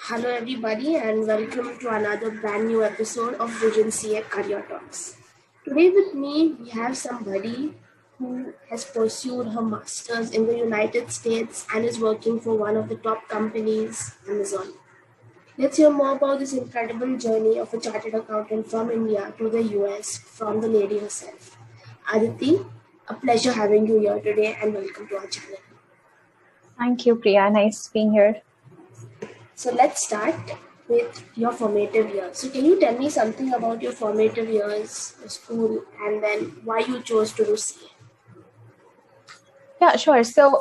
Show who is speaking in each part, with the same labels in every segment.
Speaker 1: Hello, everybody, and welcome to another brand new episode of Vision CA Career Talks. Today, with me, we have somebody who has pursued her master's in the United States and is working for one of the top companies, Amazon. Let's hear more about this incredible journey of a chartered accountant from India to the US from the lady herself. Aditi, a pleasure having you here today, and welcome to our channel.
Speaker 2: Thank you, Priya. Nice being here.
Speaker 1: So let's start with your formative years. So can you tell me something about your formative years, school, and then why you chose to do CA?
Speaker 2: Yeah, sure. So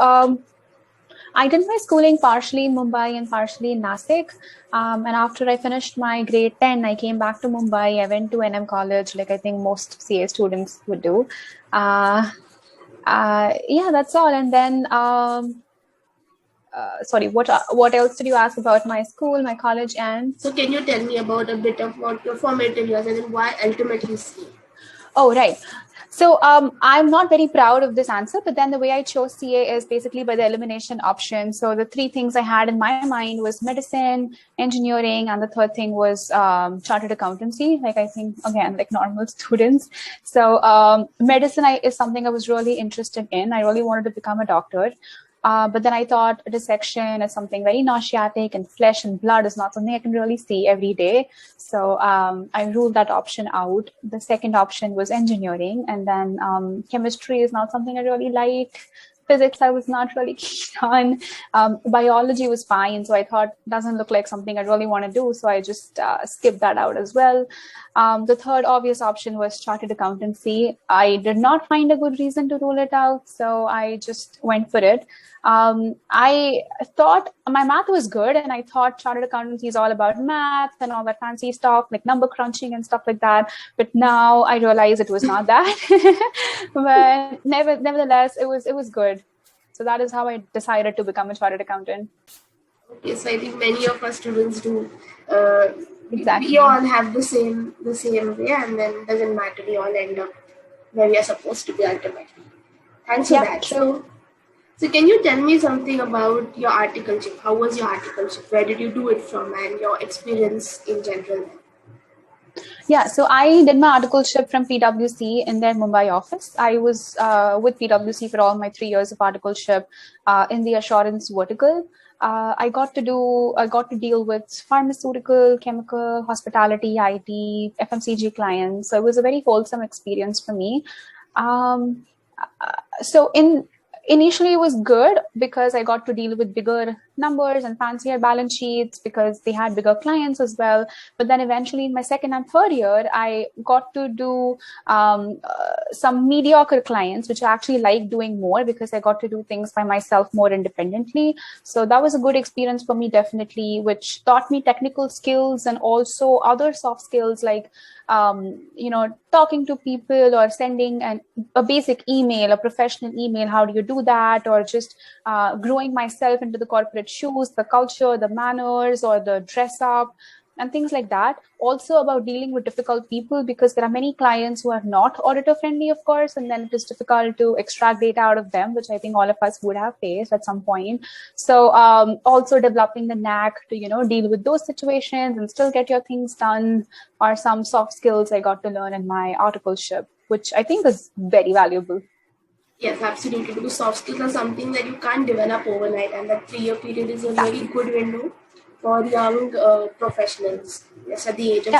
Speaker 2: I did my schooling partially in Mumbai and partially in Nashik. And after I finished my grade 10, I came back to Mumbai. I went to NM College, like I think most CA students would do. Yeah, that's all. And then sorry, what else did you ask about my school, my college, and?
Speaker 1: So can you tell me about a bit about your formative years and then why ultimately CA?
Speaker 2: Oh, right. So I'm not very proud of this answer, but then the way I chose CA is basically by the elimination option. So the three things I had in my mind was medicine, engineering, and the third thing was chartered accountancy, like I think, again, like normal students. So medicine is something I was really interested in. I really wanted to become a doctor. But then I thought dissection is something very nauseatic, and flesh and blood is not something I can really see every day. So I ruled that option out. The second option was engineering, and then chemistry is not something I really like. Physics I was not really keen on. Biology was fine, so I thought doesn't look like something I really want to do. So I just skipped that out as well. The third obvious option was chartered accountancy. I did not find a good reason to rule it out, so I just went for it. I thought my math was good, and I thought chartered accountancy is all about math and all that fancy stuff, like number crunching and stuff like that. But now I realize it was not that. But nevertheless, it was good. So that is how I decided to become a chartered accountant.
Speaker 1: Okay, so I think many of us students do.
Speaker 2: Exactly.
Speaker 1: We all have the same way, and then doesn't matter. We all end up where we are supposed to be ultimately. Thanks for that. So can you tell me something about your articleship? How was your articleship? Where did you do it from, and your experience in general?
Speaker 2: Yeah, so I did my articleship from PwC in their Mumbai office. I was with PwC for all my 3 years of articleship in the assurance vertical. I got to deal with pharmaceutical, chemical, hospitality, IT, FMCG clients. So it was a very wholesome experience for me. So initially it was good because I got to deal with bigger numbers and fancier balance sheets because they had bigger clients as well. But then eventually in my second and third year, I got to do some mediocre clients, which I actually like doing more because I got to do things by myself more independently. So that was a good experience for me, definitely, which taught me technical skills and also other soft skills like talking to people or sending a basic email, a professional email. How do you do that? Or just growing myself into the corporate shoes, the culture, the manners, or the dress up and things like that. Also about dealing with difficult people because there are many clients who are not auditor friendly, of course, and then it is difficult to extract data out of them, which I think all of us would have faced at some point. So also developing the knack to, deal with those situations and still get your things done are some soft skills I got to learn in my articleship, which I think is very valuable.
Speaker 1: Yes, absolutely. Because soft skills are something that you can't develop overnight, and that 3-year period is a very good window for young professionals. Yes, at the age of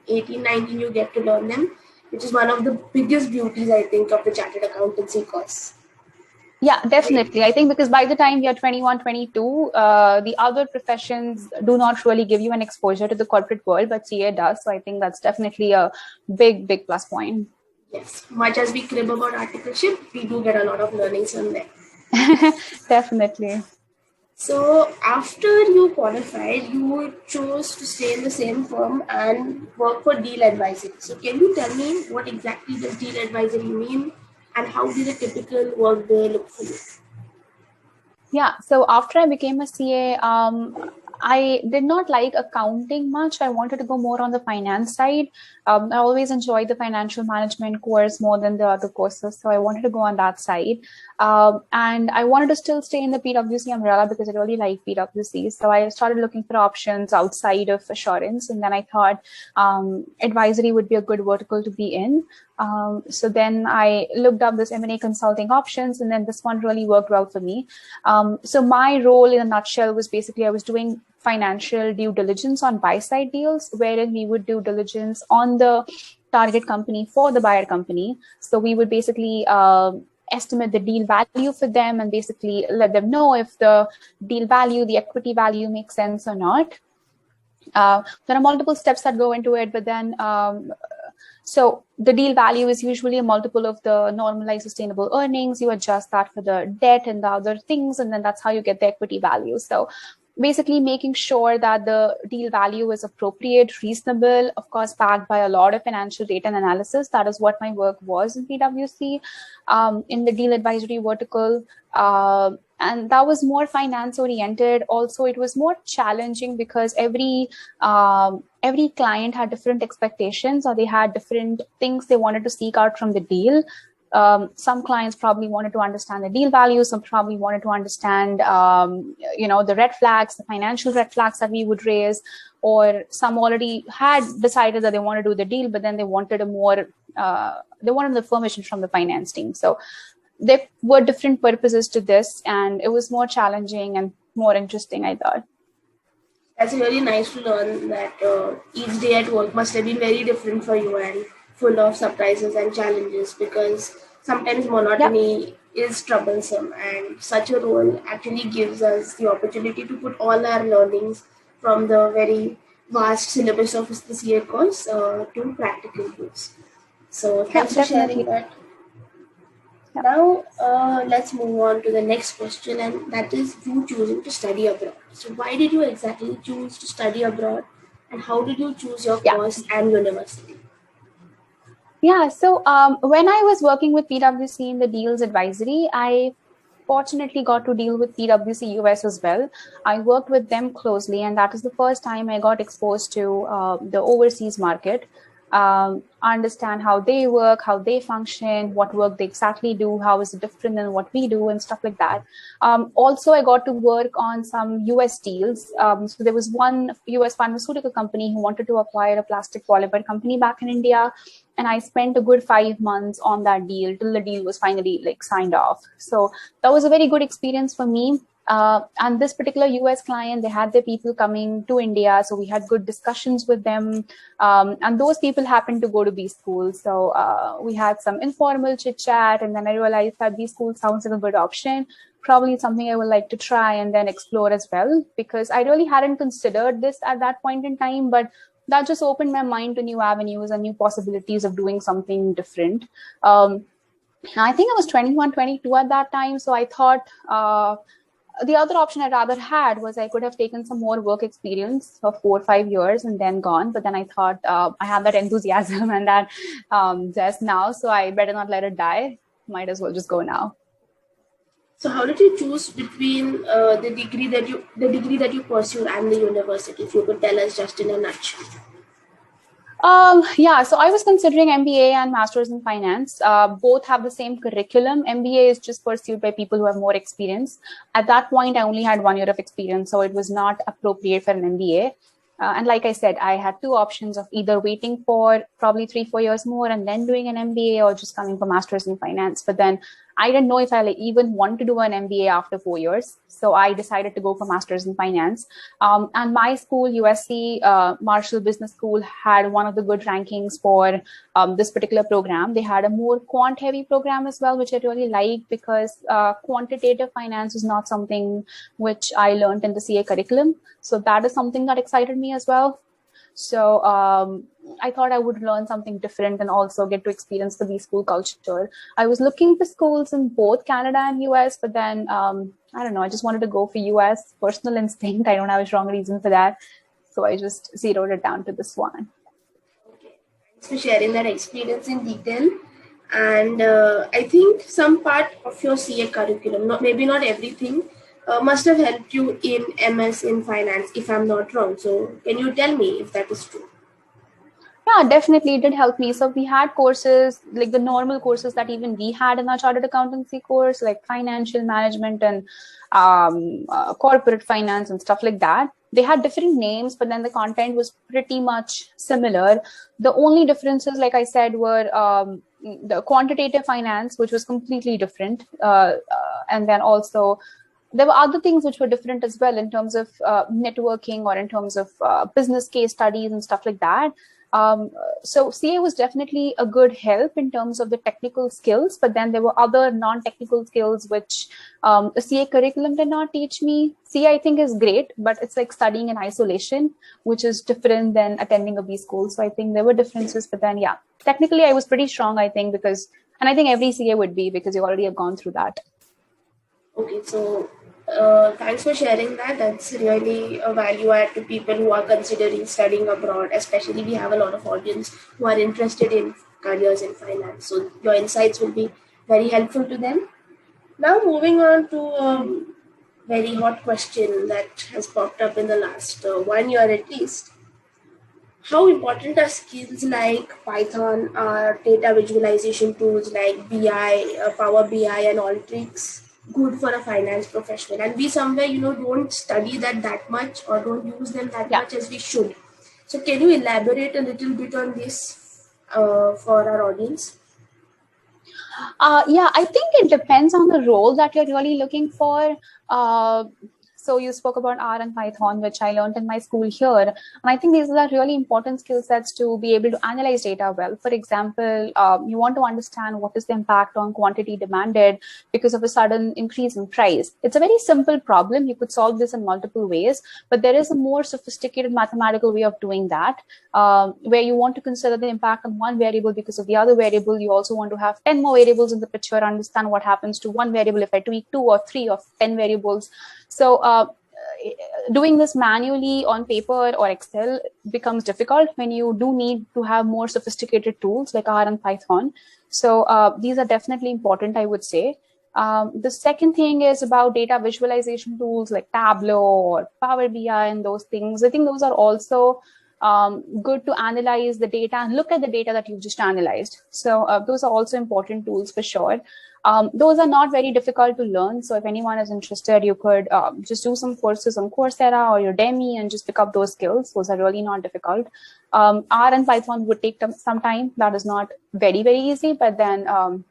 Speaker 1: 18, 19, you get to learn them, which is one of the biggest beauties, I think, of the chartered accountancy course.
Speaker 2: Yeah, definitely. I think because by the time you're 21, 22, the other professions do not really give you an exposure to the corporate world, but CA does. So I think that's definitely a big, big plus point.
Speaker 1: Yes, much as we crib about articleship, we do get a lot of learnings from there.
Speaker 2: Definitely.
Speaker 1: So after you qualified, you chose to stay in the same firm and work for deal advisory. So can you tell me what exactly does deal advisory mean and how did a typical work day look for you?
Speaker 2: Yeah, so after I became a CA, I did not like accounting much. I wanted to go more on the finance side. I always enjoyed the financial management course more than the other courses. So I wanted to go on that side. And I wanted to still stay in the PwC umbrella because I really like PwC. So I started looking for options outside of assurance. And then I thought advisory would be a good vertical to be in. So then I looked up this M&A consulting options, and then this one really worked well for me. So my role in a nutshell was basically I was doing financial due diligence on buy-side deals, wherein we would do diligence on the target company for the buyer company. So we would basically estimate the deal value for them and basically let them know if the deal value, the equity value makes sense or not. There are multiple steps that go into it, but then so the deal value is usually a multiple of the normalized sustainable earnings. You adjust that for the debt and the other things, and then that's how you get the equity value. So basically making sure that the deal value is appropriate, reasonable, of course, backed by a lot of financial data and analysis. That is what my work was in PwC, in the deal advisory vertical. And that was more finance oriented. Also, it was more challenging because every client had different expectations, or they had different things they wanted to seek out from the deal. Some clients probably wanted to understand the deal value. Some probably wanted to understand, the red flags, the financial red flags that we would raise, or some already had decided that they want to do the deal, but then they wanted they wanted the permission from the finance team. So there were different purposes to this, and it was more challenging and more interesting, I thought.
Speaker 1: That's really nice to learn that each day at work must have been very different for you and full of surprises and challenges, because sometimes monotony is troublesome, and such a role actually gives us the opportunity to put all our learnings from the very vast syllabus of the CA course to practical use. So thanks for sharing that. Now, let's move on to the next question, and that is you choosing to study abroad. So, why did you exactly choose to study abroad, and how did you choose your course and university?
Speaker 2: Yeah, so when I was working with PwC in the deals advisory, I fortunately got to deal with PwC US as well. I worked with them closely, and that is the first time I got exposed to the overseas market. Understand how they work, how they function, what work they exactly do, how is it different than what we do, and stuff like that. Also, I got to work on some US deals. So there was one US pharmaceutical company who wanted to acquire a plastic polymer company back in India. And I spent a good 5 months on that deal till the deal was finally signed off. So that was a very good experience for me. And this particular US client, they had their people coming to India. So we had good discussions with them. And those people happened to go to B school. So we had some informal chit chat. And then I realized that B school sounds like a good option. Probably something I would like to try and then explore as well, because I really hadn't considered this at that point in time. But that just opened my mind to new avenues and new possibilities of doing something different. I think I was 21, 22 at that time. So I thought the other option I rather had was I could have taken some more work experience for 4 or 5 years and then gone. But then I thought I have that enthusiasm and that zest now, so I better not let it die. Might as well just go now.
Speaker 1: So how did you choose between the degree that you pursued and the university? If you could tell us just in a nutshell.
Speaker 2: So I was considering MBA and Masters in Finance. Both have the same curriculum. MBA is just pursued by people who have more experience. At that point, I only had 1 year of experience, so it was not appropriate for an MBA. And like I said, I had two options of either waiting for probably 3-4 years more and then doing an MBA, or just coming for Masters in Finance. But then I didn't know if I even want to do an MBA after 4 years. So I decided to go for Masters in Finance. And my school, USC Marshall Business School, had one of the good rankings for this particular program. They had a more quant-heavy program as well, which I really liked, because quantitative finance is not something which I learned in the CA curriculum. So that is something that excited me as well. So I thought I would learn something different and also get to experience the B school culture. I was looking for schools in both Canada and US, but then I don't know, I just wanted to go for US. Personal instinct. I don't have a strong reason for that. So I just zeroed it down to this one.
Speaker 1: Okay. Thanks for sharing that experience in detail. And I think some part of your CA curriculum, maybe not everything, must have helped you in MS in finance, if I'm not wrong. So can you tell me if that is true?
Speaker 2: Yeah, definitely it did help me. So we had courses like the normal courses that even we had in our chartered accountancy course, like financial management and corporate finance and stuff like that. They had different names, but then the content was pretty much similar. The only differences, like I said, were the quantitative finance, which was completely different. And then also there were other things which were different as well in terms of networking or in terms of business case studies and stuff like that. So CA was definitely a good help in terms of the technical skills, but then there were other non-technical skills which the CA curriculum did not teach me. CA, I think, is great, but it's like studying in isolation, which is different than attending a B school. So I think there were differences, but then yeah, technically I was pretty strong, I think, because, and I think every CA would be because you already have gone through that.
Speaker 1: Okay, so thanks for sharing that. That's really a value add to people who are considering studying abroad. Especially, we have a lot of audience who are interested in careers in finance. So your insights will be very helpful to them. Now, moving on to a very hot question that has popped up in the last 1 year at least. How important are skills like Python or data visualization tools like BI, Power BI, and Alteryx good for a finance professional? And we somewhere, don't study that much or don't use them that
Speaker 2: Yeah.
Speaker 1: much as we should. So, can you elaborate a little bit on this for our audience?
Speaker 2: Yeah, I think it depends on the role that you're really looking for. So you spoke about R and Python, which I learned in my school here. And I think these are really important skill sets to be able to analyze data well. For example, you want to understand what is the impact on quantity demanded because of a sudden increase in price. It's a very simple problem. You could solve this in multiple ways, but there is a more sophisticated mathematical way of doing that, where you want to consider the impact on one variable because of the other variable. You also want to have 10 more variables in the picture, understand what happens to one variable if I tweak 2 or 3 or 10 variables. So doing this manually on paper or Excel becomes difficult when you do need to have more sophisticated tools like R and Python. So these are definitely important, I would say. The second thing is about data visualization tools like Tableau or Power BI and those things. I think those are also good to analyze the data and look at the data that you've just analyzed. So those are also important tools for sure. Those are not very difficult to learn. So if anyone is interested, you could just do some courses on Coursera or Udemy and just pick up those skills. Those are really not difficult. R and Python would take some time. That is not very, very easy, but then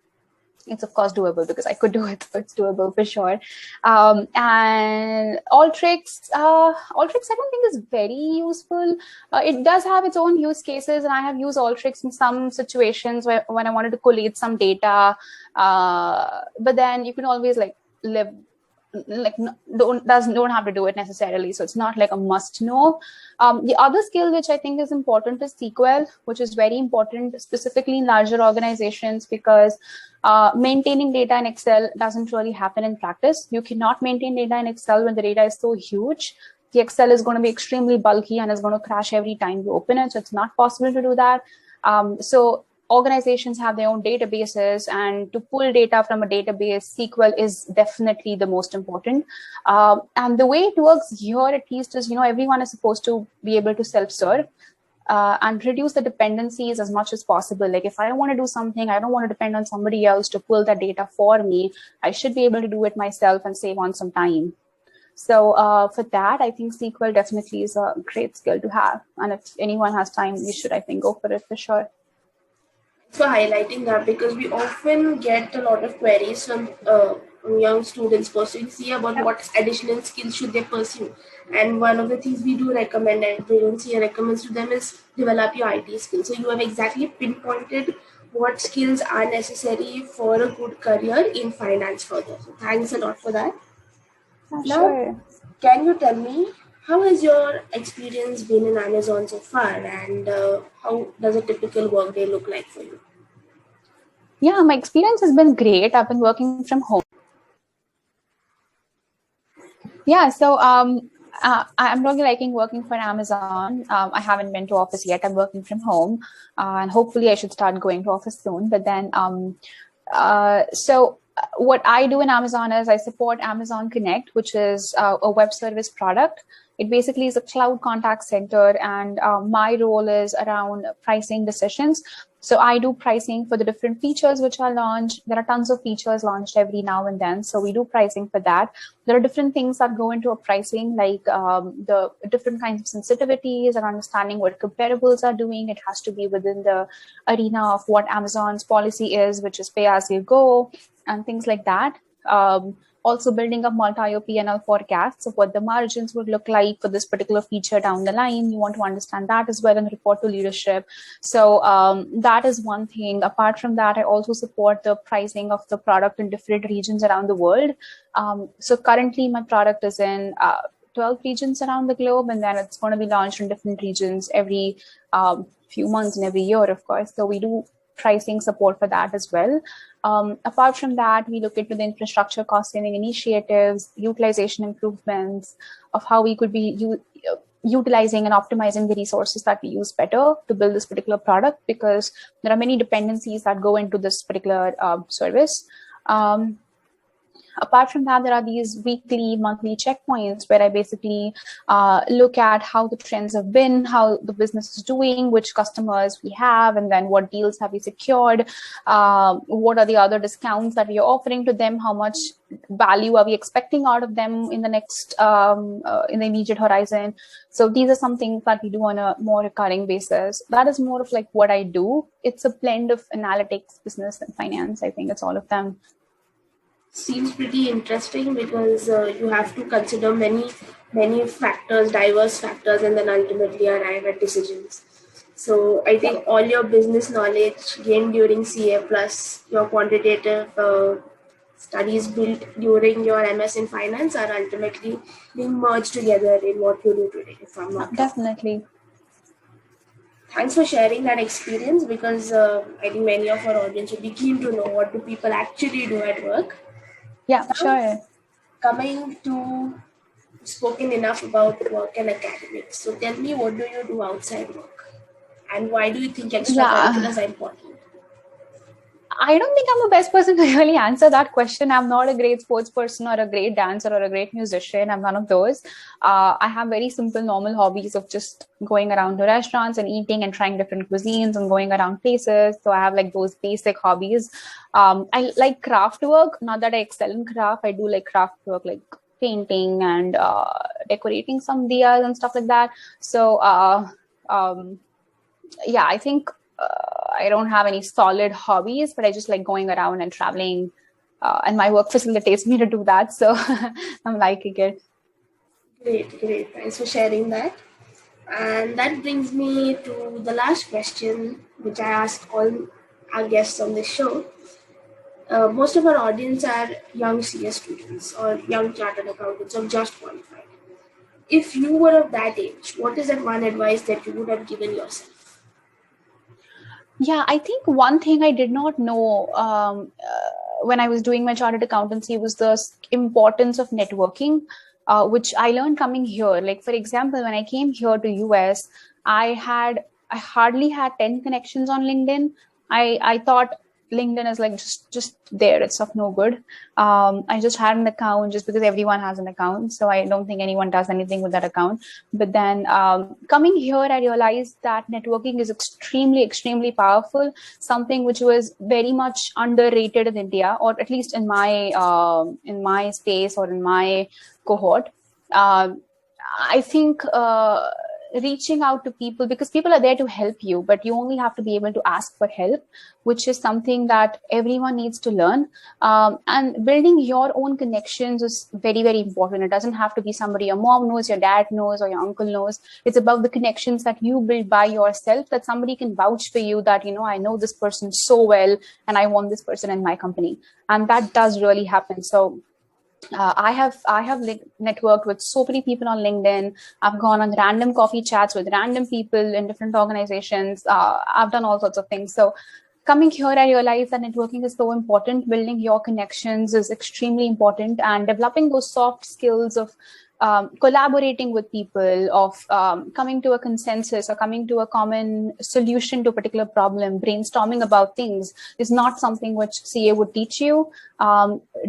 Speaker 2: it's of course doable because I could do it. So it's doable for sure. And Alteryx, I don't think is very useful. It does have its own use cases, and I have used Alteryx in some situations when I wanted to collate some data. But then you can always don't have to do it necessarily, so it's not like a must know. The other skill which I think is important is SQL, which is very important specifically in larger organizations because maintaining data in Excel doesn't really happen in practice. You cannot maintain data in Excel when the data is so huge. The Excel is going to be extremely bulky and is going to crash every time you open it, so it's not possible to do that. So organizations have their own databases, and to pull data from a database, SQL is definitely the most important. And the way it works here, at least, is, everyone is supposed to be able to self-serve and reduce the dependencies as much as possible. Like if I want to do something, I don't want to depend on somebody else to pull that data for me. I should be able to do it myself and save on some time. So for that, I think SQL definitely is a great skill to have. And if anyone has time, you should, I think, go for it for sure.
Speaker 1: For highlighting that, because we often get a lot of queries from young students pursuing CA about what additional skills should they pursue. And one of the things we do recommend and Brilliant CA recommends to them is develop your IT skills. So you have exactly pinpointed what skills are necessary for a good career in finance further. So thanks a lot for that.
Speaker 2: Sure.
Speaker 1: Now, can you tell me, how has your experience been in Amazon so far, and how does a typical workday look like for you?
Speaker 2: Yeah, my experience has been great. I've been working from home. Yeah, so I'm really liking working for Amazon. I haven't been to office yet. I'm working from home, and hopefully I should start going to office soon. But then, so what I do in Amazon is I support Amazon Connect, which is a web service product. It basically is a cloud contact center, and my role is around pricing decisions. So I do pricing for the different features which are launched. There are tons of features launched every now and then. So we do pricing for that. There are different things that go into a pricing, like the different kinds of sensitivities and understanding what comparables are doing. It has to be within the arena of what Amazon's policy is, which is pay as you go and things like that. Also building up multi-year P&L forecasts of what the margins would look like for this particular feature down the line. You want to understand that as well and report to leadership. So that is one thing. Apart from that, I also support the pricing of the product in different regions around the world. So currently my product is in 12 regions around the globe, and then it's going to be launched in different regions every few months and every year, of course. So we do pricing support for that as well. Apart from that, we look into the infrastructure cost saving initiatives, utilization improvements of how we could be utilizing and optimizing the resources that we use better to build this particular product, because there are many dependencies that go into this particular service. Apart from that, there are these weekly, monthly checkpoints where I basically look at how the trends have been, how the business is doing, which customers we have, and then what deals have we secured, what are the other discounts that we are offering to them, how much value are we expecting out of them in the next, in the immediate horizon. So these are some things that we do on a more recurring basis. That is more of like what I do. It's a blend of analytics, business, and finance. I think it's all of them.
Speaker 1: Seems pretty interesting because you have to consider many factors, diverse factors, and then ultimately arrive at decisions. So I think all your business knowledge gained during CA plus your quantitative studies built during your MS in finance are ultimately being merged together in what you do today, if I'm not wrong.
Speaker 2: Definitely.
Speaker 1: Thanks for sharing that experience, because I think many of our audience would be keen to know what do people actually do at work.
Speaker 2: Yeah,
Speaker 1: Now,
Speaker 2: sure.
Speaker 1: coming to spoken enough about work and academics. So tell me, what do you do outside work? And why do you think extracurriculars are important?
Speaker 2: I don't think I'm the best person to really answer that question. I'm not a great sports person or a great dancer or a great musician. I'm none of those. I have very simple, normal hobbies of just going around to restaurants and eating and trying different cuisines and going around places. So I have like those basic hobbies. I like craft work. Not that I excel in craft. I do like craft work, like painting and decorating some diyas and stuff like that. So yeah, I think I don't have any solid hobbies, but I just like going around and traveling, and my work facilitates me to do that. So I'm liking it.
Speaker 1: Great. Thanks for sharing that. And that brings me to the last question, which I ask all our guests on this show. Most of our audience are young CA students or young chartered accountants or just qualified. If you were of that age, what is that one advice that you would have given yourself?
Speaker 2: Yeah, I think one thing I did not know when I was doing my chartered accountancy was the importance of networking, which I learned coming here. Like, for example, when I came here to US, I hardly had 10 connections on LinkedIn. I thought LinkedIn is like just there. It's of no good. I just had an account just because everyone has an account. So I don't think anyone does anything with that account. But then coming here, I realized that networking is extremely powerful. Something which was very much underrated in India, or at least in my space or in my cohort. I think reaching out to people, because people are there to help you, but you only have to be able to ask for help, which is something that everyone needs to learn. And building your own connections is very important. It doesn't have to be somebody your mom knows, your dad knows, or your uncle knows. It's about the connections that you build by yourself, that somebody can vouch for you, that, I know this person so well and I want this person in my company. And that does really happen. So I have networked with so many people on LinkedIn. I've gone on random coffee chats with random people in different organizations. I've done all sorts of things. So coming here, I realized that networking is so important. Building your connections is extremely important, and developing those soft skills of collaborating with people, of coming to a consensus or coming to a common solution to a particular problem, brainstorming about things is not something which CA would teach you.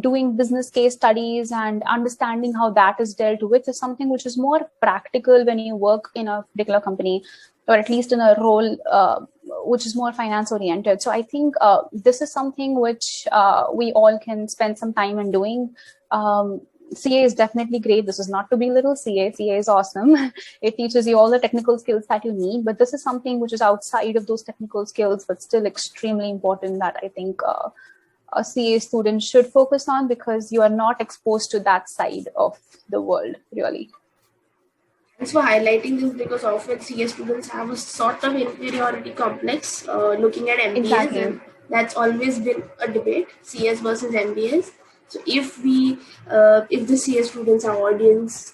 Speaker 2: Doing business case studies and understanding how that is dealt with is something which is more practical when you work in a particular company, or at least in a role which is more finance oriented. So I think this is something which we all can spend some time in doing. CA is definitely great. This is not to belittle CA. CA is awesome. It teaches you all the technical skills that you need, but this is something which is outside of those technical skills, but still extremely important, that I think a CA student should focus on, because you are not exposed to that side of the world, really.
Speaker 1: Thanks for highlighting this, because often CA students have a sort of inferiority complex looking at MBAs,
Speaker 2: Exactly.
Speaker 1: and that's always been a debate, CS versus MBAs. So if the CA students, our audience,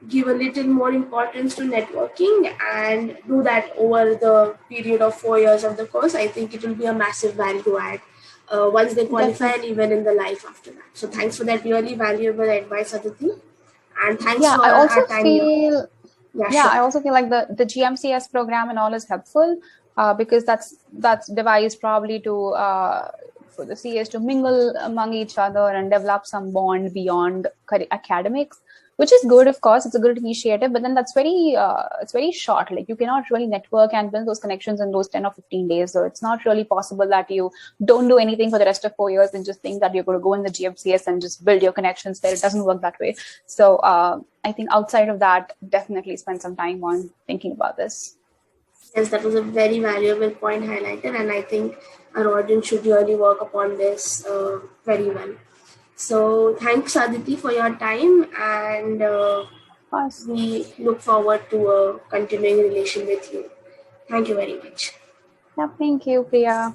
Speaker 1: give a little more importance to networking and do that over the period of 4 years of the course, I think it will be a massive value add once they qualify, and
Speaker 2: Definitely.
Speaker 1: even in the life after that. So thanks for that really valuable advice, Aditi, and thanks
Speaker 2: Yeah,
Speaker 1: for
Speaker 2: I also
Speaker 1: our time here.
Speaker 2: feel
Speaker 1: Yeah,
Speaker 2: yeah,
Speaker 1: sure.
Speaker 2: I also feel like the GMCS program and all is helpful, because that's devised probably to for the CAs to mingle among each other and develop some bond beyond academics, which is good. Of course, it's a good initiative, but then that's it's very short. Like, you cannot really network and build those connections in those 10 or 15 days. So it's not really possible that you don't do anything for the rest of 4 years and just think that you're going to go in the GMCS and just build your connections there. It doesn't work that way. So I think outside of that, definitely spend some time on thinking about this.
Speaker 1: Yes, that was a very valuable point highlighted, and I think our audience should really work upon this very well. So, thanks, Aditi, for your time, and
Speaker 2: Of course.
Speaker 1: we look forward to a continuing relation with you. Thank you very much.
Speaker 2: Yeah, thank you, Priya.